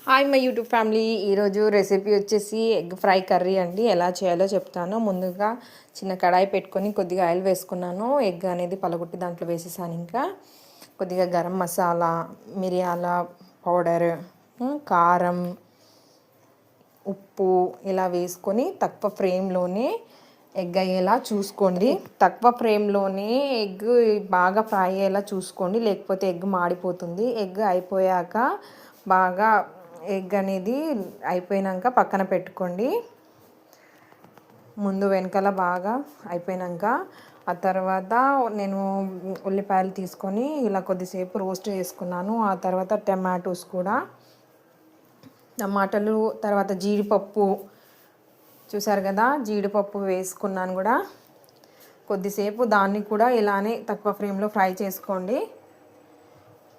Hi my YouTube family. ఈరోజు recipe వచ్చేసి egg fry curry అండి. ఎలా చేయాలో చెప్తాను. ముందుగా చిన్న కడాయి పెట్టుకొని కొద్దిగా ఆయిల్ వేసుకున్నాను. ఎగ్ అనేది పలగొట్టి దాంట్లో వేసేసాను. ఇంకా కొద్దిగా గరం మసాలా, మిరియాల పౌడర్, కారం, ఉప్పు ఇలా వేసుకొని తక్కువ ఫ్లేమ్లోనే ఎగ్ అయ్యేలా చూసుకోండి. తక్కువ ఫ్లేమ్లోనే ఎగ్ బాగా ఫ్రై అయ్యేలా చూసుకోండి, లేకపోతే ఎగ్ మాడిపోతుంది. ఎగ్ అయిపోయాక బాగా ఎగ్ అనేది అయిపోయాక పక్కన పెట్టుకోండి. ముందు వెనకాల బాగా అయిపోయాక ఆ తర్వాత నేను ఉల్లిపాయలు తీసుకొని ఇలా కొద్దిసేపు రోస్ట్ చేసుకున్నాను. ఆ తర్వాత టమాటాలు తర్వాత జీడిపప్పు చూసారు కదా, జీడిపప్పు వేసుకున్నాను కూడా. కొద్దిసేపు దాన్ని కూడా ఇలానే తక్కువ ఫ్లేమ్లో ఫ్రై చేసుకోండి.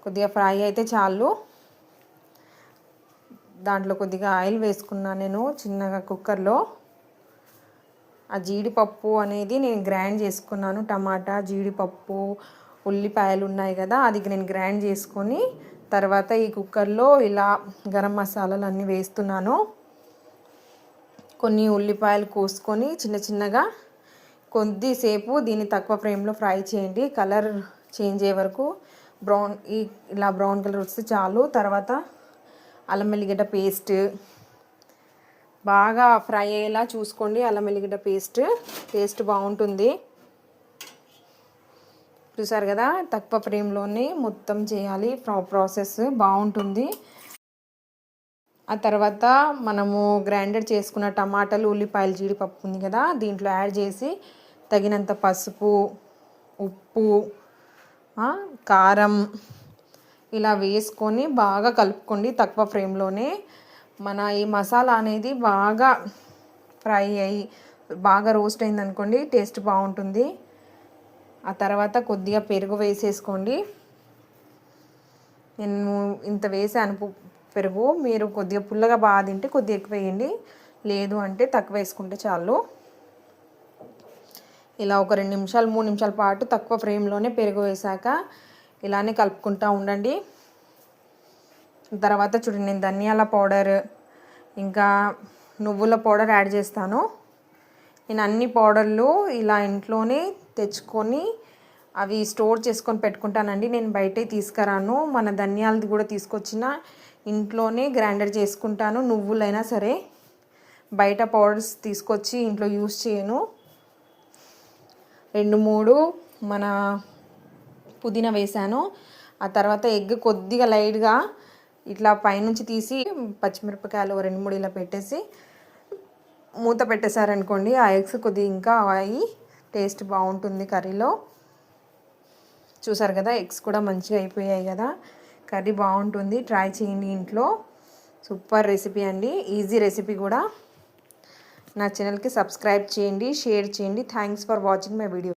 కొద్దిగా ఫ్రై అయితే చాలు. దాంట్లో కొద్దిగా ఆయిల్ వేసుకున్నాను నేను చిన్నగా కుక్కర్లో. ఆ జీడిపప్పు అనేది నేను గ్రైండ్ చేసుకున్నాను. టమాటా, జీడిపప్పు, ఉల్లిపాయలు ఉన్నాయి కదా, అది నేను గ్రైండ్ చేసుకొని తర్వాత ఈ కుక్కర్లో ఇలా గరం మసాలాలు అన్నీ వేస్తున్నాను. కొన్ని ఉల్లిపాయలు కోసుకొని చిన్న చిన్నగా కొద్దిసేపు దీన్ని తక్కువ ఫ్లేమ్లో ఫ్రై చేయండి. కలర్ చేంజ్ అయ్యే వరకు ఇలా బ్రౌన్ కలర్ వస్తే చాలు. తర్వాత అల్లం వెల్లిగడ్డ పేస్ట్ బాగా ఫ్రై అయ్యేలా చూసుకోండి. అల్లం వెల్లిగడ్డ టేస్ట్ బాగుంటుంది. చూసారు కదా, తక్కువ ఫ్లేమ్లోనే మొత్తం చేయాలి. ప్రాసెస్ బాగుంటుంది. ఆ తర్వాత మనము గ్రైండర్ చేసుకున్న టమాటాలు, ఉల్లిపాయలు, జీడిపప్పు ఉంది కదా, దీంట్లో యాడ్ చేసి తగినంత పసుపు, ఉప్పు, కారం ఇలా వేసుకొని బాగా కలుపుకోండి. తక్కువ ఫ్లేమ్లోనే మన ఈ మసాలా అనేది బాగా ఫ్రై అయ్యి బాగా రోస్ట్ అయిందనుకోండి, టేస్ట్ బాగుంటుంది. ఆ తర్వాత కొద్దిగా పెరుగు వేసేసుకోండి. నేను ఇంత వేసాను పెరుగు. మీరు కొద్దిగా పుల్లగా బాగా తింటే కొద్దిగా ఎక్కువ వేయండి, లేదు అంటే తక్కువ వేసుకుంటే చాలు. ఇలా ఒక 2 నిమిషాలు 3 నిమిషాల పాటు తక్కువ ఫ్లేమ్లోనే పెరుగు వేసాక ఇలానే కలుపుకుంటూ ఉండండి. తర్వాత చూడండి, నేను ధనియాల పౌడర్ ఇంకా నువ్వుల పౌడర్ యాడ్ చేస్తాను. నేను అన్ని పౌడర్లు ఇలా ఇంట్లోనే తెచ్చుకొని అవి స్టోర్ చేసుకొని పెట్టుకుంటానండి. నేను బయటే తీసుకురాను. మన ధనియాలది కూడా తీసుకొచ్చిన ఇంట్లోనే గ్రైండర్ చేసుకుంటాను. నువ్వులైనా సరే బయట పౌడర్స్ తీసుకొచ్చి ఇంట్లో యూస్ చేయను. 2-3 మన పుదీనా వేసాను. ఆ తర్వాత ఎగ్ కొద్దిగా లైట్గా ఇట్లా పైనుంచి తీసి పచ్చిమిరపకాయలు 2-3 ఇలా పెట్టేసి మూత పెట్టేశారనుకోండి, ఆ ఎగ్స్ కొద్దిగా ఇంకా అయ్యి టేస్ట్ బాగుంటుంది కర్రీలో. చూసారు కదా, ఎగ్స్ కూడా మంచిగా అయిపోయాయి కదా, కర్రీ బాగుంటుంది. ట్రై చేయండి ఇంట్లో. సూపర్ రెసిపీ అండి, ఈజీ రెసిపీ కూడా. నా ఛానల్కి సబ్స్క్రైబ్ చేయండి, షేర్ చేయండి. Thanks for watching my video.